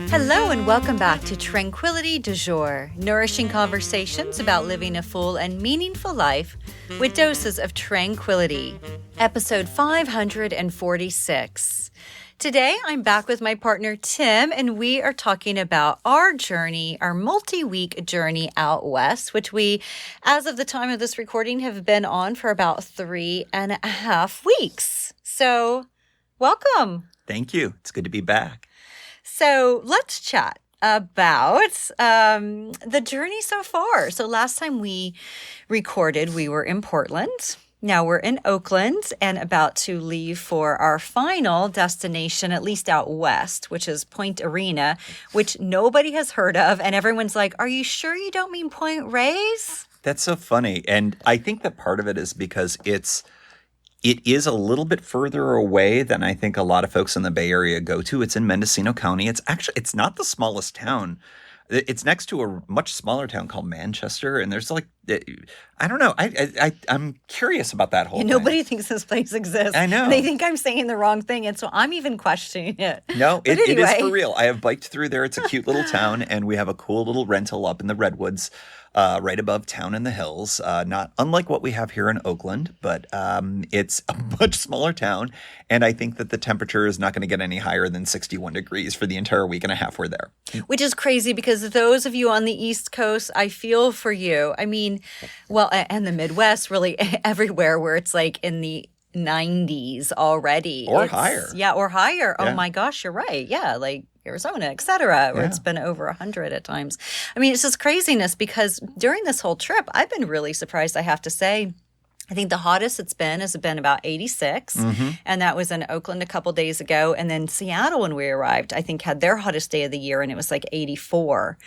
Hello and welcome back to Tranquility du Jour, nourishing conversations about living a full and meaningful life with doses of tranquility. Episode 546. Today, I'm back with my partner, Tim, and we are talking about our journey, our multi-week journey out west, which we, as of the time of this recording, have been on for about 3.5 weeks. So, welcome. Thank you. It's good to be back. So, let's chat about the journey so far. So, last time we recorded, we were in Portland. Now we're in Oakland and about to leave for our final destination, at least out west, which is Point Arena, which nobody has heard of. And everyone's like, are you sure you don't mean Point Reyes? That's so funny. And I think that part of it is because it is a little bit further away than I think a lot of folks in the Bay Area go to. It's in Mendocino County. It's not the smallest town. It's next to a much smaller town called Manchester, and there's I don't know. I'm curious about that whole thing. Nobody thinks this place exists. I know. They think I'm saying the wrong thing, and so I'm even questioning it. No, it is for real. I have biked through there. It's a cute little town, and we have a cool little rental up in the redwoods, right above town in the hills. Not unlike what we have here in Oakland, but it's a much smaller town, and I think that the temperature is not going to get any higher than 61 degrees for the entire week and a half we're there. Which is crazy because those of you on the East Coast, I feel for you. I mean, well, and the Midwest, really everywhere where it's like in the 90s already. Or higher. Yeah, or higher. Yeah. Oh my gosh, you're right. Yeah, like Arizona, et cetera, where it's been over 100 at times. I mean, it's just craziness because during this whole trip, I've been really surprised, I have to say. I think the hottest it's been has been about 86, and that was in Oakland a couple days ago. And then Seattle, when we arrived, I think had their hottest day of the year, and it was like 84.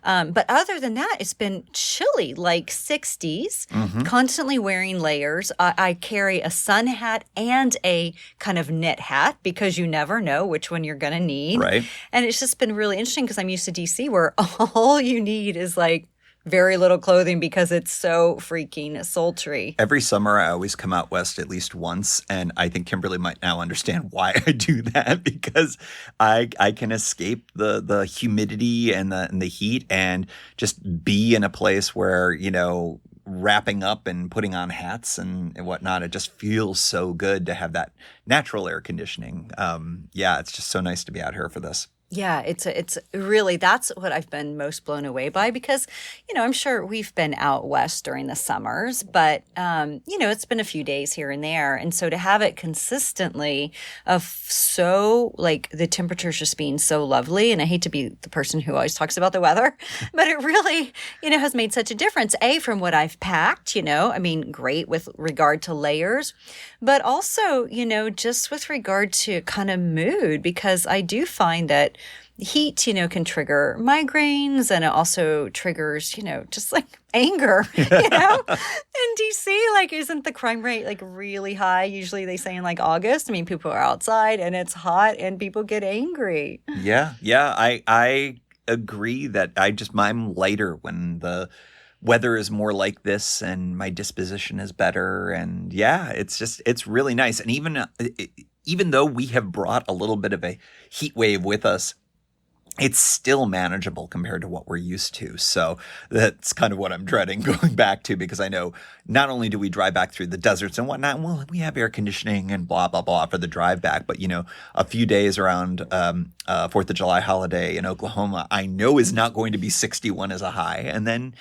But other than that, it's been chilly, like 60s, constantly wearing layers. I carry a sun hat and a kind of knit hat because you never know which one you're going to need. Right. And it's just been really interesting because I'm used to DC where all you need is like very little clothing because it's so freaking sultry. Every summer, I always come out west at least once, and I think Kimberly might now understand why I do that because I can escape the humidity and the heat and just be in a place where, you know, wrapping up and putting on hats and whatnot. It just feels so good to have that natural air conditioning. It's just so nice to be out here for this. Yeah, it's really, that's what I've been most blown away by because, you know, I'm sure we've been out west during the summers, but, you know, it's been a few days here and there. And so to have it consistently of so, like, the temperatures just being so lovely, and I hate to be the person who always talks about the weather, but it really, you know, has made such a difference, from what I've packed, you know, I mean, great with regard to layers, but also, you know, just with regard to kind of mood, because I do find that heat, you know, can trigger migraines, and it also triggers, you know, just like anger, you know. In DC, like, isn't the crime rate like really high? Usually they say in like August. I mean, people are outside and it's hot and people get angry. Yeah. I agree that I'm lighter when the weather is more like this and my disposition is better. And yeah, it's really nice. And even though we have brought a little bit of a heat wave with us, it's still manageable compared to what we're used to. So that's kind of what I'm dreading going back to, because I know not only do we drive back through the deserts and whatnot, well, we have air conditioning and blah, blah, blah for the drive back. But, you know, a few days around 4th of July holiday in Oklahoma, I know is not going to be 61 as a high. And then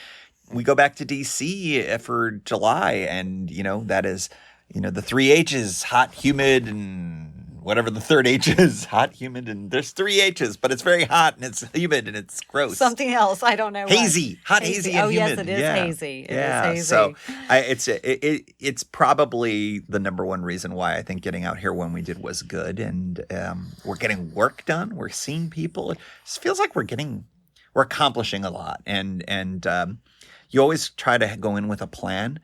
we go back to DC for July, and, you know, that is, you know, the 3 H's, hot, humid, and whatever the third H is, hot, humid, and there's 3 H's, but it's very hot and it's humid and it's gross. Something else, I don't know. Hazy, hot, hazy, and humid. Oh, yes, it is hazy. It is hazy. So it's probably the number one reason why I think getting out here when we did was good, and we're getting work done. We're seeing people. It just feels like we're accomplishing a lot, and you always try to go in with a plan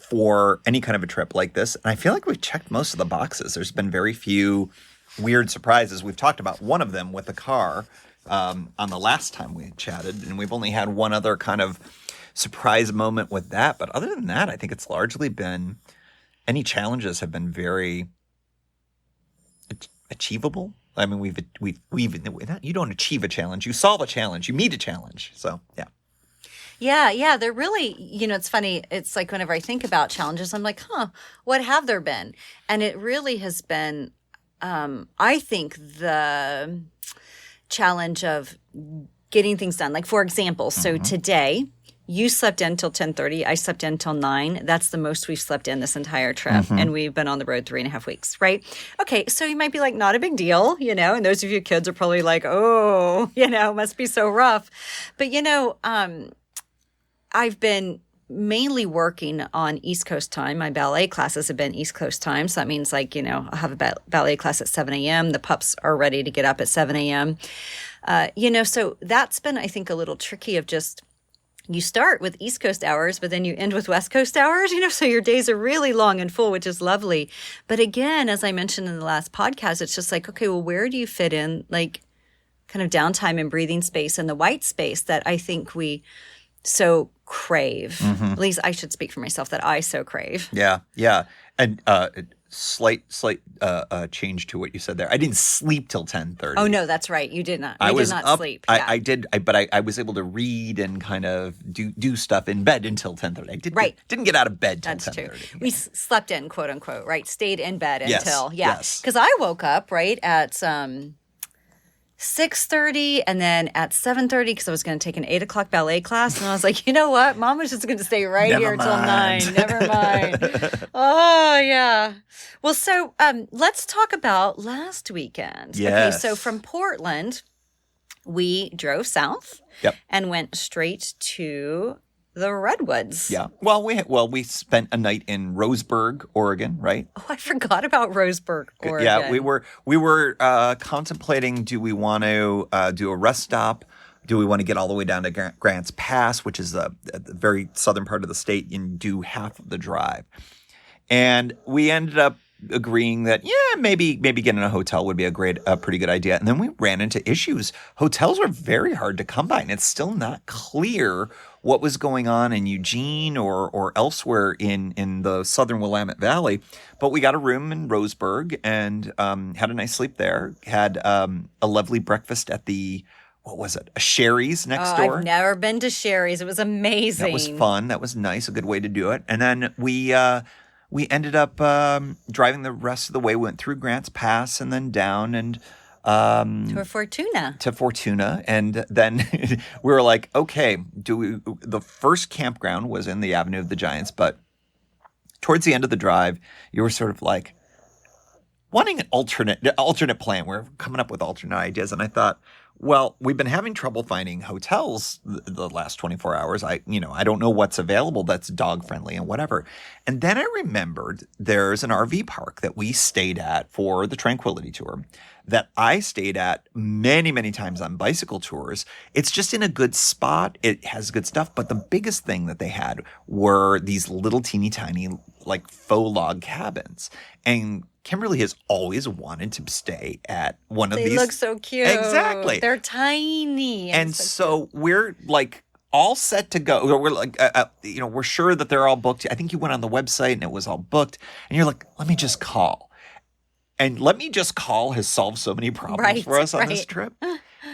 for any kind of a trip like this. And I feel like we've checked most of the boxes. There's been very few weird surprises. We've talked about one of them with the car on the last time we chatted, and we've only had one other kind of surprise moment with that. But other than that, I think it's largely been, any challenges have been very achievable. I mean, you don't achieve a challenge, you solve a challenge, you meet a challenge. So yeah. Yeah, they're really, it's funny. It's like whenever I think about challenges, I'm like, what have there been? And it really has been, I think, the challenge of getting things done. Like, for example, so today you slept in till 10:30. I slept in till 9. That's the most we've slept in this entire trip. And we've been on the road 3.5 weeks, right? Okay, so you might be like, not a big deal, and those of you kids are probably like, oh, must be so rough. But, I've been mainly working on East Coast time. My ballet classes have been East Coast time. So that means I'll have a ballet class at 7 a.m. The pups are ready to get up at 7 a.m. So that's been, I think, a little tricky of just, you start with East Coast hours, but then you end with West Coast hours, so your days are really long and full, which is lovely. But again, as I mentioned in the last podcast, it's just like, okay, well, where do you fit in like kind of downtime and breathing space and the white space that I think we so crave. At least I should speak for myself that I so crave. Yeah. And slight change to what you said there. I didn't sleep till 10:30. Oh no, that's right. You did not. I did not sleep. Yeah. I did, but I was able to read and kind of do stuff in bed until 10:30. I didn't get out of bed till 10:30. That's true. We slept in, quote unquote, right? Stayed in bed until Yes. Because I woke up right at 6:30 and then at 7:30 because I was going to take an 8 o'clock ballet class. And I was like, you know what? Mom was just going to stay right here till 9. Never mind. Oh, yeah. Well, so let's talk about last weekend. Yes. Okay, so from Portland, we drove south and went straight to the redwoods. Yeah. Well, we spent a night in Roseburg, Oregon, right? Oh, I forgot about Roseburg, Oregon. Yeah, we were contemplating, do we want to do a rest stop? Do we want to get all the way down to Grants Pass, which is the very southern part of the state, and do half of the drive? And we ended up agreeing that, maybe getting a hotel would be a pretty good idea. And then we ran into issues. Hotels are very hard to come by, and it's still not clear what was going on in Eugene or elsewhere in the southern Willamette Valley. But we got a room in Roseburg and had a nice sleep there. Had a lovely breakfast at the, what was it, a Sherry's next door. I've never been to Sherry's. It was amazing. That was fun. That was nice. A good way to do it. And then we ended up driving the rest of the way. We went through Grants Pass and then down and to Fortuna. And then we were like, okay, the first campground was in the Avenue of the Giants, but towards the end of the drive, you were sort of like wanting an alternate plan. We're coming up with alternate ideas. And I thought, well, we've been having trouble finding hotels the last 24 hours. I don't know what's available that's dog friendly and whatever. And then I remembered there's an RV park that we stayed at for the Tranquility Tour that I stayed at many, many times on bicycle tours. It's just in a good spot. It has good stuff. But the biggest thing that they had were these little teeny tiny like faux log cabins. And Kimberly has always wanted to stay at one of these. They look so cute. Exactly. They're tiny. And so we're like all set to go. We're like, we're sure that they're all booked. I think you went on the website and it was all booked. And you're like, let me just call. And let me just call has solved so many problems for us on this trip.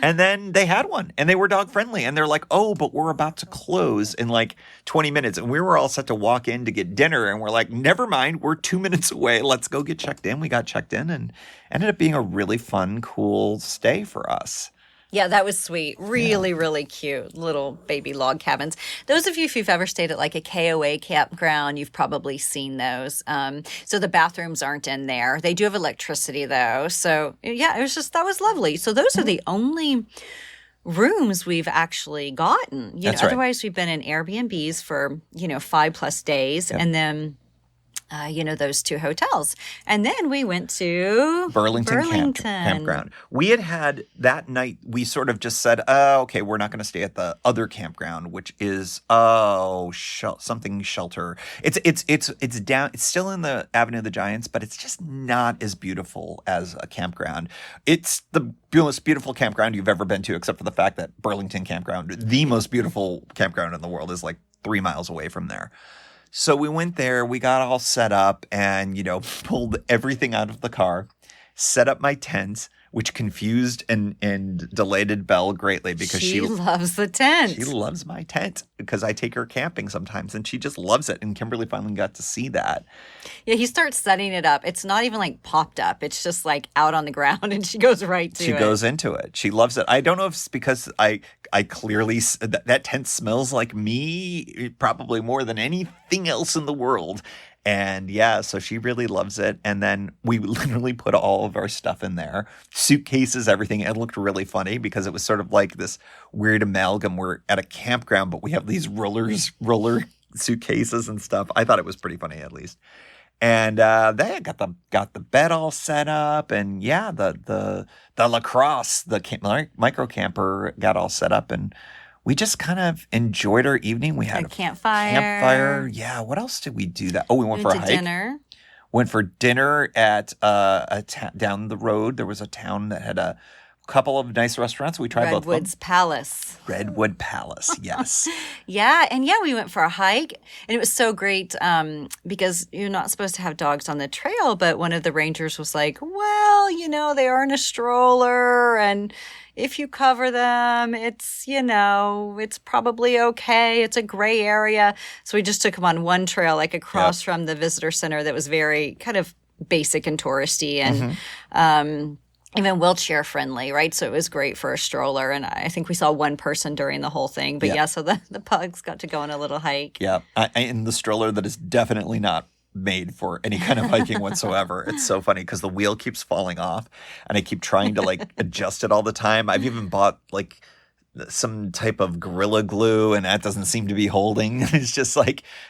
And then they had one and they were dog friendly. And they're like, oh, but we're about to close in like 20 minutes. And we were all set to walk in to get dinner. And we're like, never mind. We're 2 minutes away. Let's go get checked in. We got checked in and ended up being a really fun, cool stay for us. Yeah, that was sweet. Really, really cute little baby log cabins. Those of you, if you've ever stayed at like a KOA campground, you've probably seen those. So the bathrooms aren't in there. They do have electricity though. So yeah, that was lovely. So those are the only rooms we've actually gotten. That's right. Otherwise we've been in Airbnbs for, 5+ days and then those 2 hotels. And then we went to Burlington. Campground. We had that night, we sort of just said, okay, we're not going to stay at the other campground, which is, something shelter. It's down, it's still in the Avenue of the Giants, but it's just not as beautiful as a campground. It's the most beautiful campground you've ever been to, except for the fact that Burlington Campground, the most beautiful campground in the world, is like 3 miles away from there. So we went there, we got all set up and, pulled everything out of the car, set up my tent. which confused and delighted Belle greatly because she loves the tent. She loves my tent because I take her camping sometimes, and she just loves it. And Kimberly finally got to see that. Yeah, he starts setting it up. It's not even like popped up. It's just like out on the ground, and she goes right to it. She goes into it. She loves it. I don't know if it's because I clearly that tent smells like me probably more than anything else in the world. And yeah, so she really loves it. And then we literally put all of our stuff in there, suitcases, everything. It looked really funny because it was sort of like this weird amalgam. We're at a campground, but we have these roller suitcases and stuff. I thought it was pretty funny, at least. And they got the bed all set up, and yeah, the lacrosse, the micro camper got all set up, and we just kind of enjoyed our evening. We had a campfire. Yeah. What else did we do? We went for a hike. Dinner. Went for dinner at down the road. There was a town that had a couple of nice restaurants. We tried both of them. Redwood Palace, yes. Yeah, and we went for a hike, and it was so great because you're not supposed to have dogs on the trail, but one of the rangers was like, well, they are in a stroller, and if you cover them, it's probably okay. It's a gray area. So we just took them on one trail, like across from the visitor center that was very kind of basic and touristy and even wheelchair friendly, right? So it was great for a stroller. And I think we saw one person during the whole thing. But so the pugs got to go on a little hike. Yeah. In the stroller that is definitely not made for any kind of hiking whatsoever. It's so funny because the wheel keeps falling off and I keep trying to adjust it all the time. I've even bought some type of Gorilla Glue, and that doesn't seem to be holding. It's just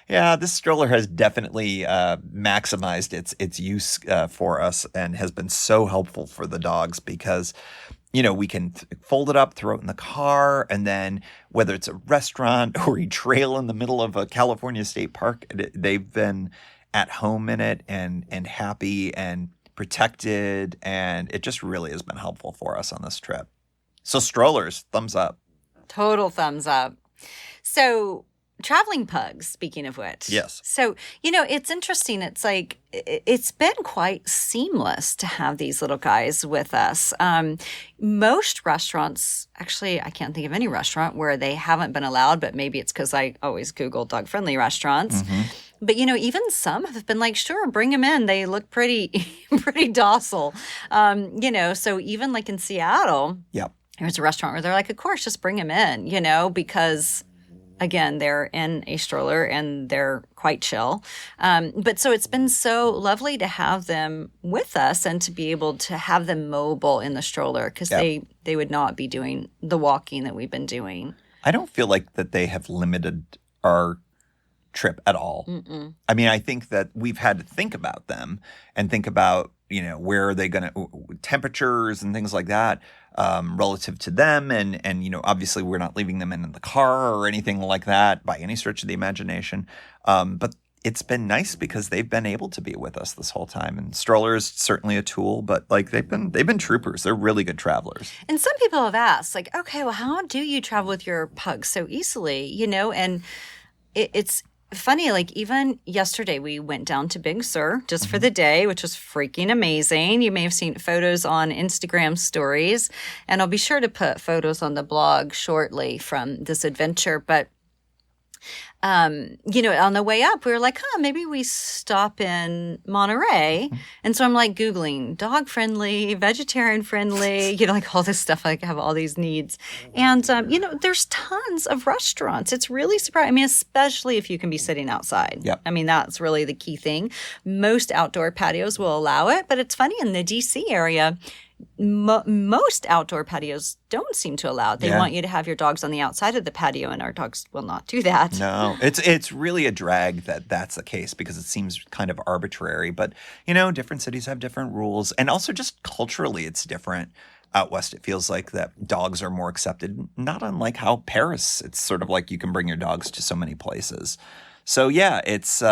this stroller has definitely maximized its use for us and has been so helpful for the dogs because, we can fold it up, throw it in the car, and then whether it's a restaurant or a trail in the middle of a California state park, they've been at home in it and happy and protected, and it just really has been helpful for us on this trip. So strollers, thumbs up. Total thumbs up. So traveling pugs, speaking of which. Yes. So, it's interesting. It's like, it's been quite seamless to have these little guys with us. Most restaurants, actually, I can't think of any restaurant where they haven't been allowed, but maybe it's because I always Google dog-friendly restaurants. Mm-hmm. But, even some have been like, sure, bring them in. They look pretty docile. So even like in Seattle, there's a restaurant where they're like, of course, just bring them in, because again, they're in a stroller and they're quite chill. But so it's been so lovely to have them with us and to be able to have them mobile in the stroller because they would not be doing the walking that we've been doing. I don't feel like that they have limited our trip at all. Mm-mm. I mean, I think that we've had to think about them and think about, where are they going to temperatures and things like that relative to them. And, obviously we're not leaving them in the car or anything like that by any stretch of the imagination. But it's been nice because they've been able to be with us this whole time. And stroller is certainly a tool, but they've been troopers. They're really good travelers. And some people have asked okay, well, how do you travel with your pugs so easily? And it's funny, even yesterday we went down to Big Sur just for the day, which was freaking amazing. You may have seen photos on Instagram stories, and I'll be sure to put photos on the blog shortly from this adventure. But on the way up, we were like, maybe we stop in Monterey. And so I'm Googling dog friendly, vegetarian friendly, all this stuff. I have all these needs. And, there's tons of restaurants. It's really surprising. I mean, especially if you can be sitting outside. Yep. I mean, that's really the key thing. Most outdoor patios will allow it. But it's funny, in the DC area, most outdoor patios don't seem to allow it. They want you to have your dogs on the outside of the patio, and our dogs will not do that. No, it's really a drag that that's the case because it seems kind of arbitrary. But, different cities have different rules. And also just culturally, it's different. Out west, it feels like that dogs are more accepted, not unlike how Paris, it's sort of like you can bring your dogs to so many places. So, yeah, it's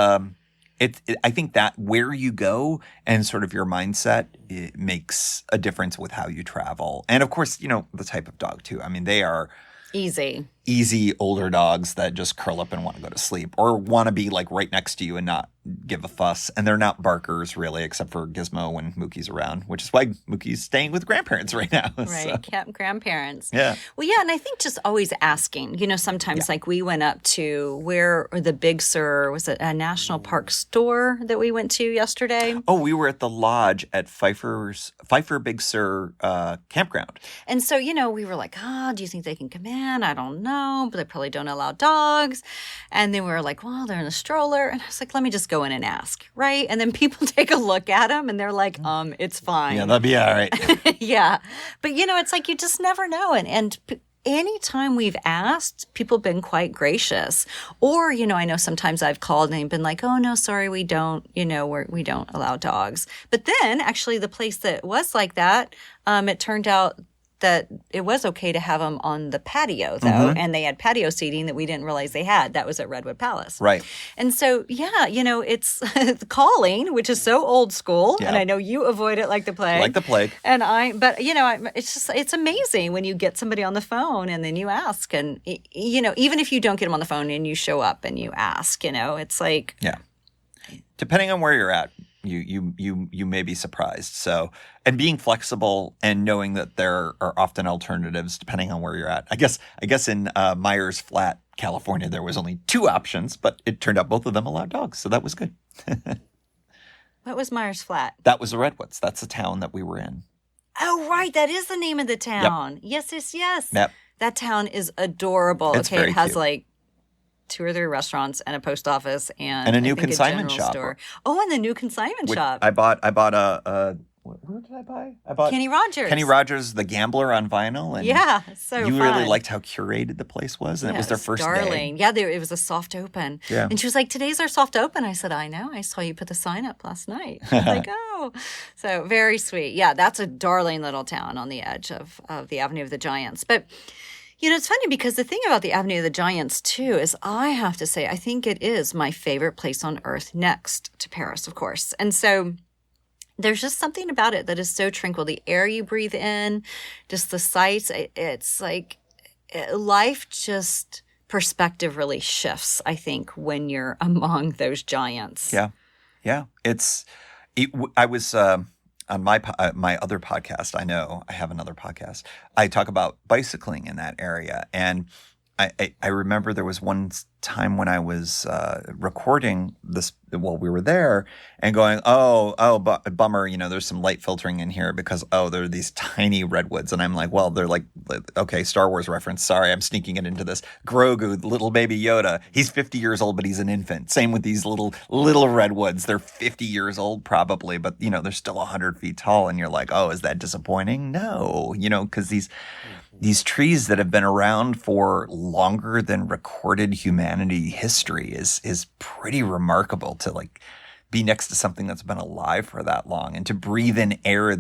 I think that where you go and sort of your mindset, it makes a difference with how you travel. And of course, the type of dog too. I mean, they are easy. easy older dogs that just curl up and want to go to sleep or want to be like right next to you and not give a fuss. And they're not barkers really, except for Gizmo when Mookie's around, which is why Mookie's staying with grandparents right now. Right. So. Grandparents. Yeah. Well, yeah. And I think just always asking, sometimes like we went up to the Big Sur, was it a national park store that we went to yesterday? Oh, we were at the lodge at Pfeiffer Big Sur campground. And so, we were like, do you think they can come in? I don't know, but they probably don't allow dogs. And then we were like, well, they're in a stroller. And I was like, let me just go in and ask, right? And then people take a look at them and they're like, it's fine. Yeah, that'll be all right. Yeah. But, it's like you just never know. And anytime we've asked, people have been quite gracious. Or, I know sometimes I've called and they've been like, oh, no, sorry, we don't, we don't allow dogs. But then actually the place that was like that, it turned out that it was okay to have them on the patio, though. And they had patio seating that we didn't realize they had. That was at Redwood Palace. Right. And so, yeah, it's calling, which is so old school. Yeah. And I know you avoid it like the plague. Like the plague. But it's amazing when you get somebody on the phone and then you ask. And, even if you don't get them on the phone and you show up and you ask, it's like. Yeah. Depending on where you're at. You may be surprised. So, and being flexible and knowing that there are often alternatives depending on where you're at. I guess in Myers Flat, California, there was only 2 options, but it turned out both of them allowed dogs, so that was good. What was Myers Flat? That was the Redwoods. That's the town that we were in. Oh, right. That is the name of the town. Yep. Yes. Yep. That town is adorable. It's very it has cute. like 2 or 3 restaurants and a post office and a new consignment shop. Store. Oh, and the new consignment shop. I bought a what did I buy? I bought Kenny Rogers. Kenny Rogers, The Gambler on vinyl. And yeah, so you fun. really liked how curated the place was, and it was their first darling. day. Yeah, it was a soft open. Yeah. And she was like, today's our soft open. I said, I know. I saw you put the sign up last night. I was like, oh. So very sweet. Yeah, that's a darling little town on the edge of the Avenue of the Giants. But it's funny because the thing about the Avenue of the Giants, too, is I have to say, I think it is my favorite place on earth next to Paris, of course. And so there's just something about it that is so tranquil. The air you breathe in, just the sights, it's like life just perspective really shifts, I think, when you're among those giants. Yeah. Yeah. I was on my other podcast. I know I have another podcast. I talk about bicycling in that area, and I remember there was one time when I was recording this while we were there and going, bummer, there's some light filtering in here because, there are these tiny redwoods. And I'm like, well, they're like, okay, Star Wars reference. Sorry, I'm sneaking it into this. Grogu, little baby Yoda, he's 50 years old, but he's an infant. Same with these little redwoods. They're 50 years old probably, but, they're still 100 feet tall. And you're like, oh, is that disappointing? No, because these trees that have been around for longer than recorded humanity history is pretty remarkable to like be next to something that's been alive for that long and to breathe in air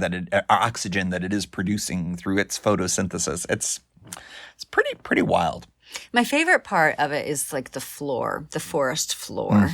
oxygen that it is producing through its photosynthesis. It's pretty wild. My favorite part of it is like the forest floor,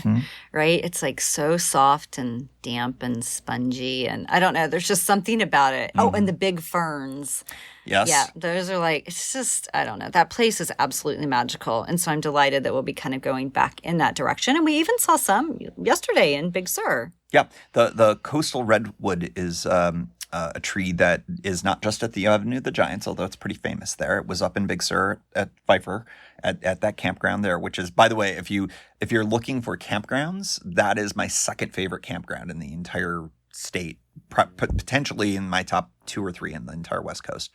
right? It's like so soft and damp and spongy. And I don't know, there's just something about it. Oh, and the big ferns. Yes. Yeah, those are like, it's just, I don't know. That place is absolutely magical. And so I'm delighted that we'll be kind of going back in that direction. And we even saw some yesterday in Big Sur. Yeah, the coastal redwood is a tree that is not just at the Avenue of the Giants, although it's pretty famous there. It was up in Big Sur at Pfeiffer at that campground there, which is, by the way, if you're looking for campgrounds, that is my second favorite campground in the entire state, potentially in my top 2 or 3 in the entire West Coast.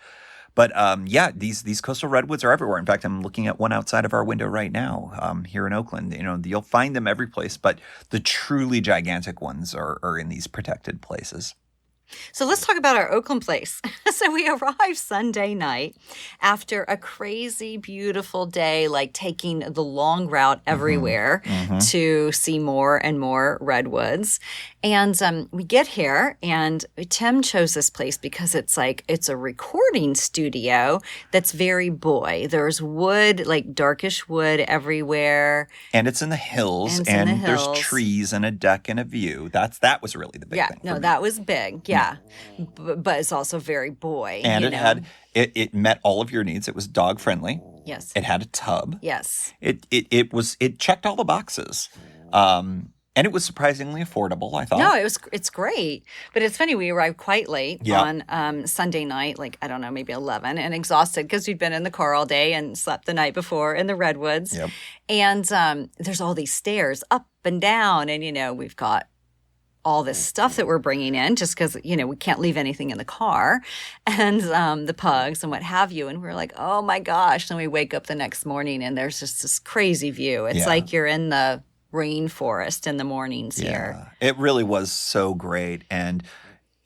But these coastal redwoods are everywhere. In fact, I'm looking at one outside of our window right now here in Oakland. You'll find them every place, but the truly gigantic ones are in these protected places. So let's talk about our Oakland place. So we arrived Sunday night after a crazy, beautiful day, like taking the long route everywhere to see more and more redwoods. And we get here, and Tim chose this place because it's a recording studio that's very boy. There's wood, like darkish wood everywhere. And it's in the hills, and there's trees and a deck and a view. That was really the big thing. Yeah, no, that was big. Yeah. But it's also very boy. And it met all of your needs. It was dog friendly. Yes. It had a tub. Yes. It checked all the boxes. And it was surprisingly affordable, I thought. No, it's great. But it's funny, we arrived quite late on Sunday night, like, I don't know, maybe 11, and exhausted because we'd been in the car all day and slept the night before in the redwoods. Yep. And there's all these stairs up and down, and, we've got all this stuff that we're bringing in just because, we can't leave anything in the car, and the pugs and what have you. And we're like, oh my gosh. And we wake up the next morning and there's just this crazy view. It's like you're in the rainforest in the mornings here. It really was so great. And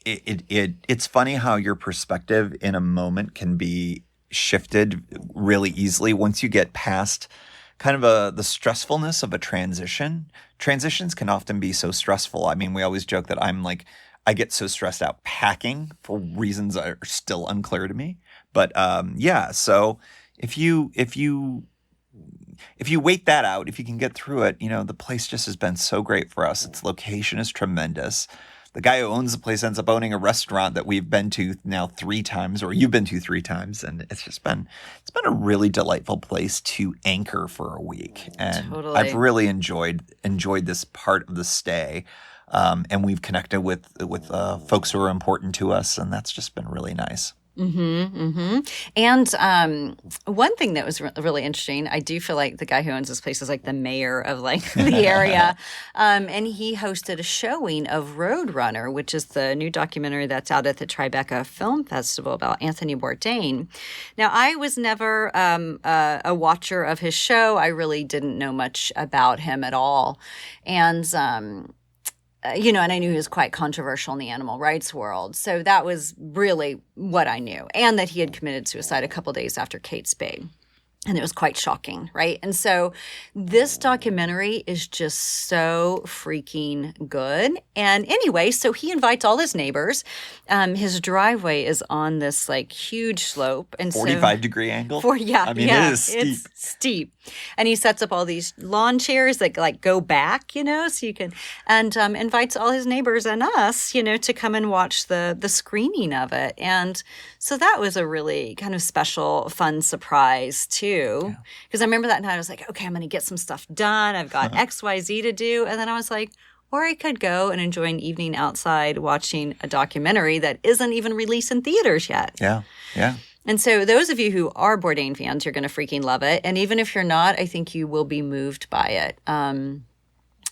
it's funny how your perspective in a moment can be shifted really easily once you get past kind of the stressfulness of a transition. Transitions can often be so stressful. I mean, we always joke that I get so stressed out packing for reasons that are still unclear to me. But so if you wait that out, if you can get through it, the place just has been so great for us. Its location is tremendous. The guy who owns the place ends up owning a restaurant that we've been to now 3 times, or you've been to 3 times. And it's been a really delightful place to anchor for a week. And Totally. I've really enjoyed this part of the stay. And we've connected with folks who are important to us. And that's just been really nice. And one thing that was really interesting, I do feel like the guy who owns this place is like the mayor of like the area. And he hosted a showing of Roadrunner, which is the new documentary that's out at the Tribeca Film Festival about Anthony Bourdain. Now, I was never a watcher of his show. I really didn't know much about him at all. And and I knew he was quite controversial in the animal rights world. So that was really what I knew. And that he had committed suicide a couple days after Kate spayed. And it was quite shocking, right? And so this documentary is just so freaking good. And anyway, so he invites all his neighbors. His driveway is on this like huge slope. And 45-degree angle? It is steep. It's steep. And he sets up all these lawn chairs that like go back, so you can, and invites all his neighbors and us, to come and watch the screening of it. And so that was a really kind of special, fun surprise too. Because I remember that night I was like, okay, I'm going to get some stuff done. I've got X, Y, Z to do. And then I was like, or I could go and enjoy an evening outside watching a documentary that isn't even released in theaters yet. Yeah. And so those of you who are Bourdain fans, you're going to freaking love it. And even if you're not, I think you will be moved by it.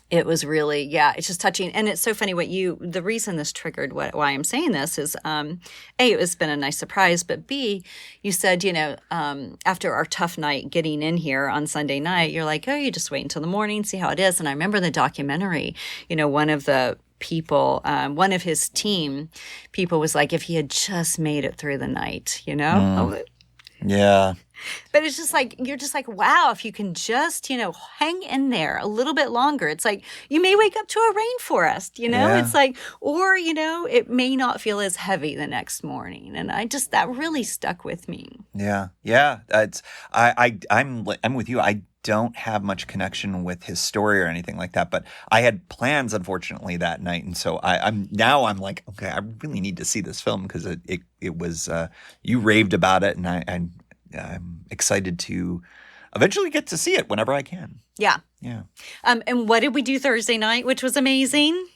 It was really, it's just touching. And it's so funny the reason this triggered why I'm saying this is, A, it's been a nice surprise, but B, you said, after our tough night getting in here on Sunday night, you're like, oh, you just wait until the morning, see how it is. And I remember the documentary, one of the people, one of his team people was like, if he had just made it through the night, Yeah. But it's just like, you're just like, wow, if you can just, hang in there a little bit longer. It's like, you may wake up to a rainforest, It's like, or, it may not feel as heavy the next morning. And that really stuck with me. Yeah. I'm with you. I don't have much connection with his story or anything like that, but I had plans, unfortunately, that night. And so I'm like, okay, I really need to see this film because it was, you raved about it, and I'm excited to eventually get to see it whenever I can. Yeah. Yeah. And what did we do Thursday night, which was amazing?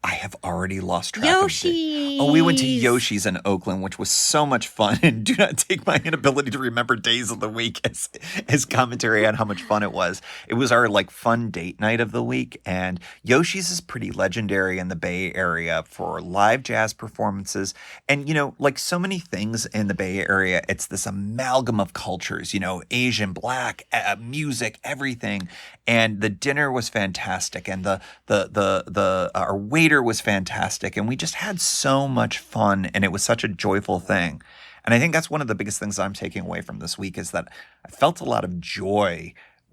I have already lost track Yoshi's. Oh, we went to Yoshi's in Oakland, which was so much fun. And do not take my inability to remember days of the week as commentary on how much fun it was. It was our fun date night of the week. And Yoshi's is pretty legendary in the Bay Area for live jazz performances. And, like so many things in the Bay Area, it's this amalgam of cultures, Asian, Black, music, everything. And the dinner was fantastic. And our waiter was fantastic. And we just had so much fun. And it was such a joyful thing. And I think that's one of the biggest things I'm taking away from this week is that I felt a lot of joy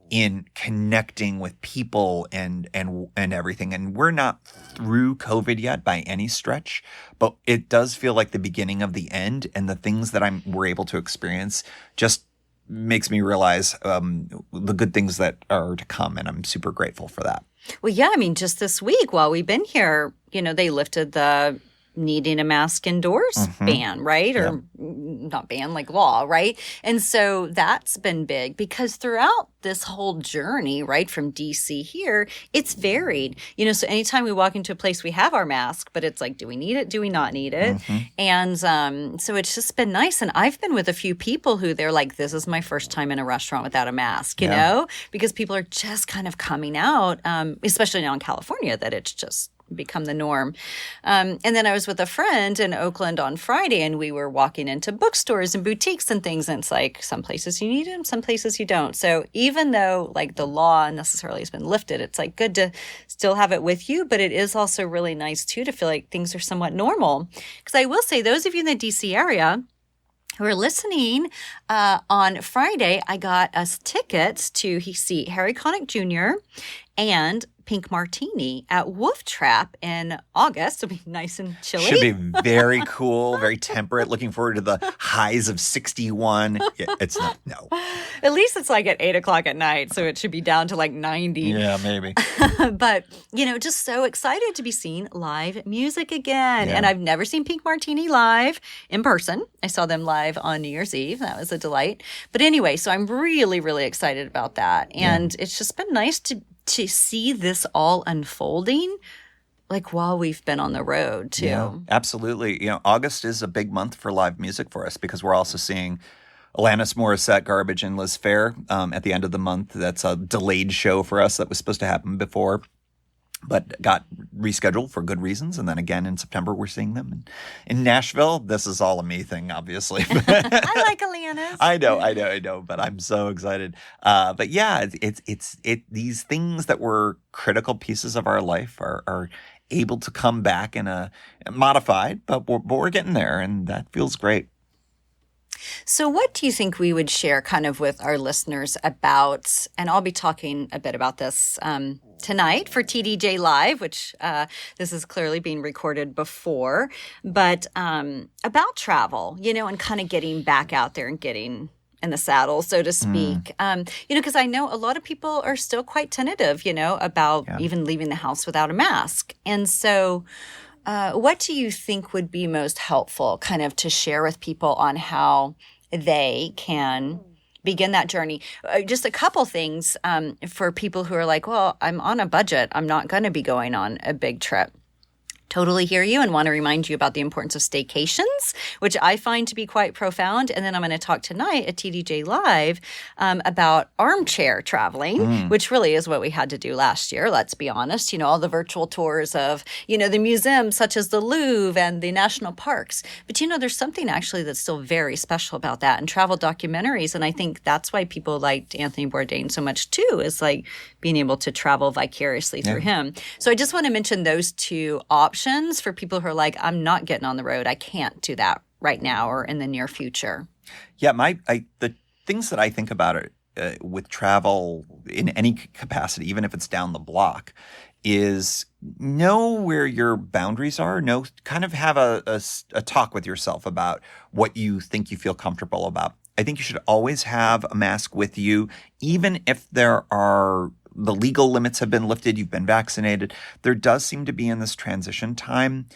in connecting with people and everything. And we're not through COVID yet by any stretch, but it does feel like the beginning of the end. And the things that we're able to experience just makes me realize the good things that are to come. And I'm super grateful for that. Well, yeah, I mean, just this week while we've been here, they lifted the needing a mask indoors ban, right? Or not ban, like law, right? And so that's been big because throughout this whole journey, right, from DC here, it's varied. So anytime we walk into a place, we have our mask, but it's like, do we need it? Do we not need it? And so it's just been nice. And I've been with a few people who they're like, this is my first time in a restaurant without a mask, you know, because people are just kind of coming out, especially now in California, that it's just become the norm. And then I was with a friend in Oakland on Friday, and we were walking into bookstores and boutiques and things. And it's like, some places you need them, some places you don't. So even though like the law necessarily has been lifted, it's like good to still have it with you. But it is also really nice too to feel like things are somewhat normal. Because I will say, those of you in the DC area who are listening, on Friday, I got us tickets to see Harry Connick Jr. and Pink Martini at Wolf Trap in August. It'll be nice and chilly. Should be very cool, very temperate. Looking forward to the highs of 61. It's not, no. At least it's like at 8 o'clock at night, so it should be down to like 90. Yeah, maybe. But, just so excited to be seeing live music again. Yeah. And I've never seen Pink Martini live in person. I saw them live on New Year's Eve. That was a delight. But anyway, so I'm really, really excited about that. And it's just been nice to see this all unfolding, like while we've been on the road too. Yeah, absolutely. August is a big month for live music for us because we're also seeing Alanis Morissette, Garbage, and Liz Phair at the end of the month. That's a delayed show for us that was supposed to happen before, but got rescheduled for good reasons. And then again in September, we're seeing them in Nashville. This is all a me thing, obviously. I like Alanis. I know, but I'm so excited. But yeah, it's these things that were critical pieces of our life are able to come back in a modified, but we're getting there, and that feels great. So what do you think we would share kind of with our listeners about, and I'll be talking a bit about this tonight for TDJ Live, which this is clearly being recorded before, but about travel, and kind of getting back out there and getting in the saddle, so to speak. Because I know a lot of people are still quite tentative, about even leaving the house without a mask. And so what do you think would be most helpful kind of to share with people on how they can begin that journey? Just a couple things for people who are like, well, I'm on a budget. I'm not going to be going on a big trip. Totally hear you and want to remind you about the importance of staycations, which I find to be quite profound. And then I'm going to talk tonight at TDJ Live about armchair traveling, which really is what we had to do last year. Let's be honest. All the virtual tours of, the museums such as the Louvre and the national parks. But, there's something actually that's still very special about that and travel documentaries. And I think that's why people liked Anthony Bourdain so much too, is like being able to travel vicariously through him. So I just want to mention those two options for people who are like, I'm not getting on the road. I can't do that right now or in the near future. Yeah, the things that I think about it with travel in any capacity, even if it's down the block, is know where your boundaries are. Kind of have a talk with yourself about what you think you feel comfortable about. I think you should always have a mask with you, even if the legal limits have been lifted, you've been vaccinated. There does seem to be in this transition time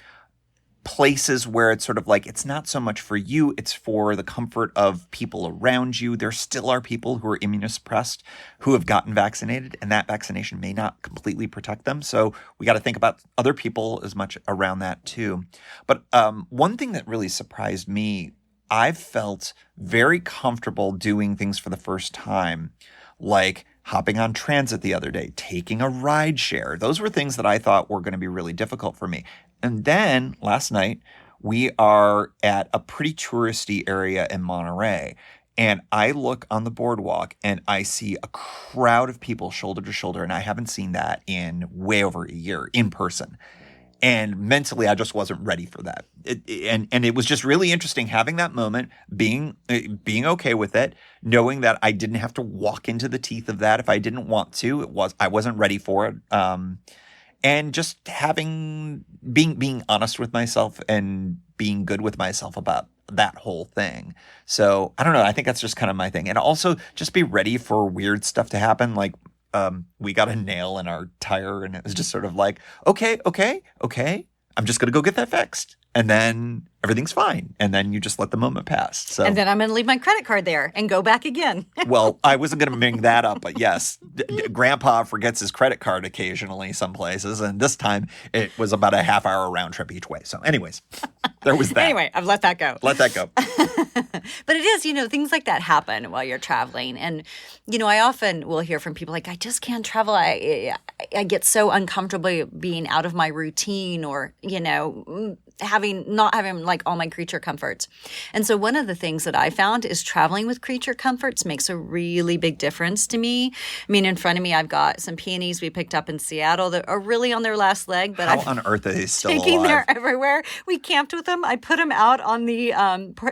places where it's sort of like, it's not so much for you, it's for the comfort of people around you. There still are people who are immunosuppressed who have gotten vaccinated, and that vaccination may not completely protect them. So we got to think about other people as much around that too. But one thing that really surprised me, I've felt very comfortable doing things for the first time, like hopping on transit the other day, taking a ride share. Those were things that I thought were going to be really difficult for me. And then last night, we are at a pretty touristy area in Monterey. And I look on the boardwalk and I see a crowd of people shoulder to shoulder. And I haven't seen that in way over a year in person. And mentally, I just wasn't ready for that. And it was just really interesting having that moment, being okay with it, knowing that I didn't have to walk into the teeth of that if I didn't want to. I wasn't ready for it. And just being honest with myself and being good with myself about that whole thing. So I don't know. I think that's just kind of my thing. And also just be ready for weird stuff to happen. Like, we got a nail in our tire and it was just sort of like, okay. I'm just going to go get that fixed. And then everything's fine. And then you just let the moment pass. So, And then I'm going to leave my credit card there and go back again. well, I wasn't going to bring that up, but yes, Grandpa forgets his credit card occasionally some places. And this time it was about a half-hour round trip each way. So anyways, there was that. Anyway, I've let that go. Let that go. But it is, things like that happen while you're traveling. And, I often will hear from people like, I just can't travel. I get so uncomfortable being out of my routine or, not having like all my creature comforts. And so one of the things that I found is traveling with creature comforts makes a really big difference to me. I mean, in front of me, I've got some peonies we picked up in Seattle that are really on their last leg. But how on earth are they still taking alive? them everywhere. We camped with them. I put them out on the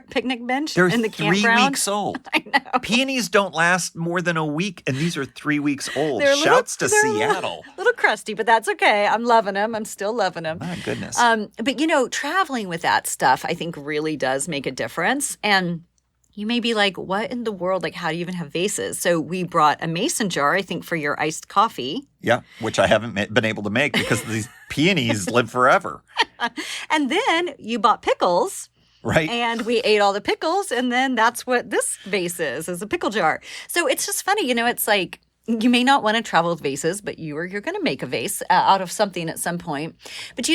picnic bench They're in the 3 campground. weeks old. I know. Peonies don't last more than a week, and these are 3 weeks old. They're Shouts to they're Seattle. A little crusty, but that's okay. I'm loving them. I'm still loving them. My goodness. But traveling with that stuff, I think really does make a difference. And you may be like, what in the world? Like, how do you even have vases? So we brought a mason jar, I think, for your iced coffee. Yeah, which I haven't been able to make because these peonies live forever. And then you bought pickles. Right. And we ate all the pickles, and then that's what this vase is a pickle jar. So it's just funny, it's like you may not want to travel with vases, but you're going to make a vase out of something at some point. But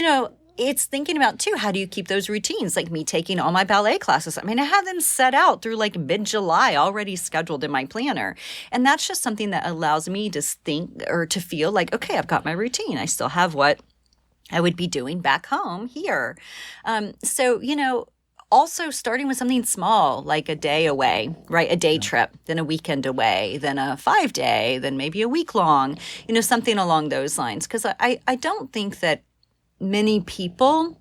it's thinking about too, how do you keep those routines? Like me taking all my ballet classes. I mean, I have them set out through like mid-July already scheduled in my planner. And that's just something that allows me to think or to feel like, okay, I've got my routine. I still have what I would be doing back home here. Also starting with something small, like a day away, right? A day trip, then a weekend away, then a 5-day, then maybe a week long, something along those lines. Because I don't think that many people,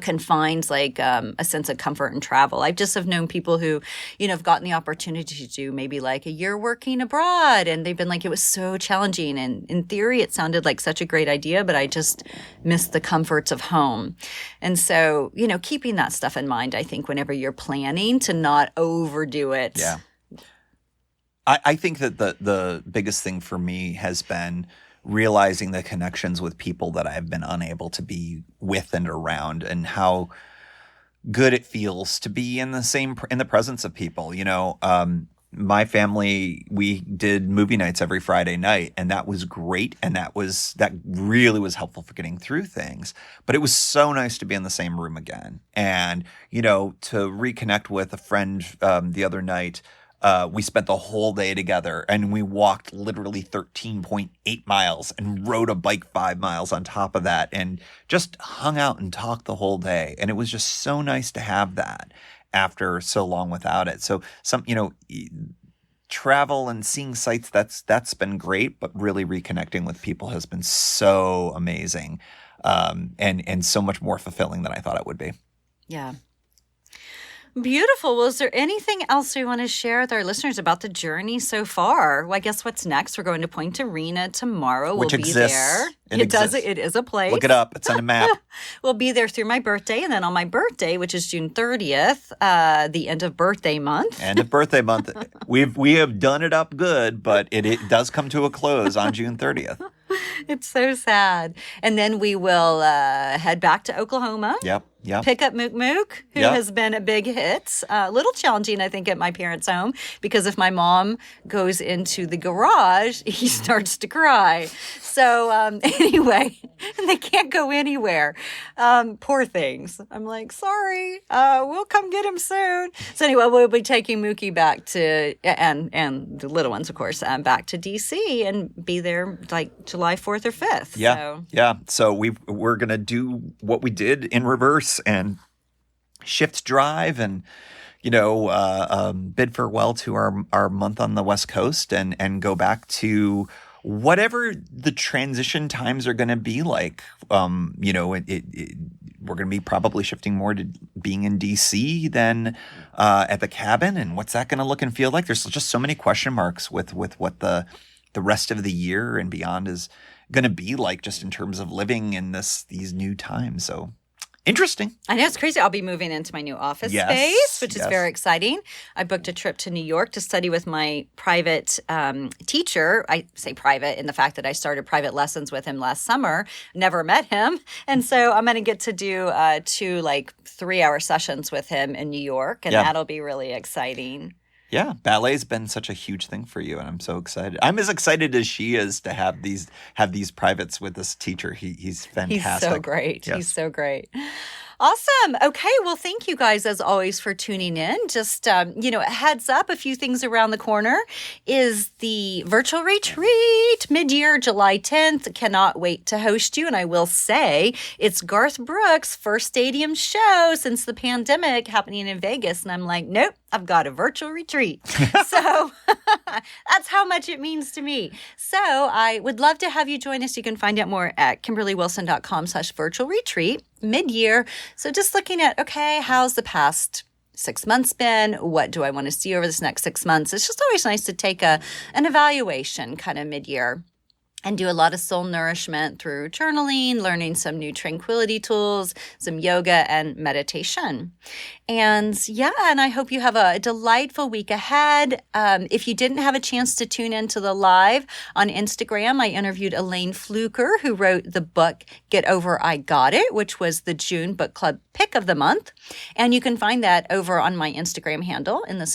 can find like a sense of comfort in travel. I just have known people who, have gotten the opportunity to do maybe like a year working abroad, and they've been like, it was so challenging. And in theory, it sounded like such a great idea, but I just missed the comforts of home. And so, keeping that stuff in mind, I think whenever you're planning to not overdo it. Yeah. I think that the biggest thing for me has been realizing the connections with people that I've been unable to be with and around, and how good it feels to be in the presence of people. My family, we did movie nights every Friday night, and that was great. And that really was helpful for getting through things. But it was so nice to be in the same room again. And, to reconnect with a friend the other night, we spent the whole day together, and we walked literally 13.8 miles and rode a bike 5 miles on top of that, and just hung out and talked the whole day. And it was just so nice to have that after so long without it. So travel and seeing sights, that's been great, but really reconnecting with people has been so amazing, and so much more fulfilling than I thought it would be. Yeah. Beautiful. Well, is there anything else we want to share with our listeners about the journey so far? Well, I guess what's next? We're going to Point Arena tomorrow. Which we'll be exists. there. It does. exists. It is a place. Look it up. It's on a map. We'll be there through my birthday, and then on my birthday, which is June 30th, the end of birthday month. End of birthday month. We have done it up good, but it does come to a close on June 30th. It's so sad. And then we will head back to Oklahoma. Yep. Pick up Mook Mook, who has been a big hit. A little challenging, I think, at my parents' home, because if my mom goes into the garage, he starts to cry. So anyway, and they can't go anywhere. Poor things. I'm like, sorry, we'll come get him soon. So anyway, we'll be taking Mookie back to, and the little ones, of course, back to D.C. and be there like July 4th or 5th. Yeah. So we're going to do what we did in reverse and shift drive and, bid farewell to our month on the West Coast and go back to whatever the transition times are going to be like. We're going to be probably shifting more to being in DC than at the cabin. And what's that going to look and feel like? There's just so many question marks with what the rest of the year and beyond is going to be like, just in terms of living in these new times. So Interesting. I know, it's crazy. I'll be moving into my new office Yes, space, which is yes. very exciting. I booked a trip to New York to study with my private teacher. I say private in the fact that I started private lessons with him last summer, never met him. And so I'm going to get to do 2 3-hour sessions with him in New York, and Yeah. that'll be really exciting. Yeah, ballet's been such a huge thing for you, and I'm so excited. I'm as excited as she is to have these privates with this teacher. He's fantastic. He's so great. Yes. He's so great. Awesome. Okay. Well, thank you guys as always for tuning in. Just, a heads up, a few things around the corner is the virtual retreat mid-year, July 10th. Cannot wait to host you. And I will say it's Garth Brooks' first stadium show since the pandemic happening in Vegas. And I'm like, nope, I've got a virtual retreat. So that's how much it means to me. So I would love to have you join us. You can find out more at KimberlyWilson.com/virtual retreat mid-year. So just looking at, okay, how's the past 6 months been? What do I want to see over this next 6 months? It's just always nice to take an evaluation kind of mid-year and do a lot of soul nourishment through journaling, learning some new tranquility tools, some yoga and meditation. And I hope you have a delightful week ahead. If you didn't have a chance to tune into the live on Instagram, I interviewed Elaine Fluker, who wrote the book Get Over I Got It, which was the June book club pick of the month. And you can find that over on my Instagram handle in the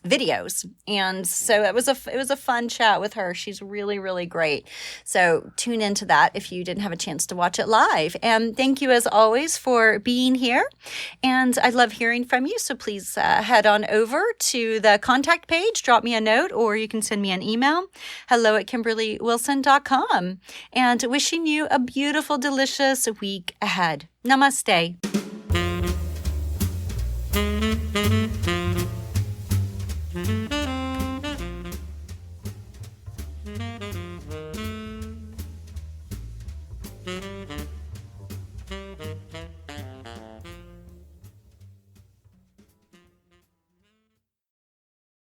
videos. And so it was a fun chat with her. She's really, really great. So tune into that if you didn't have a chance to watch it live. And thank you as always for being here. And I love hearing from you. So please head on over to the contact page, drop me a note, or you can send me an email, hello@KimberlyWilson.com. And wishing you a beautiful, delicious week ahead. Namaste.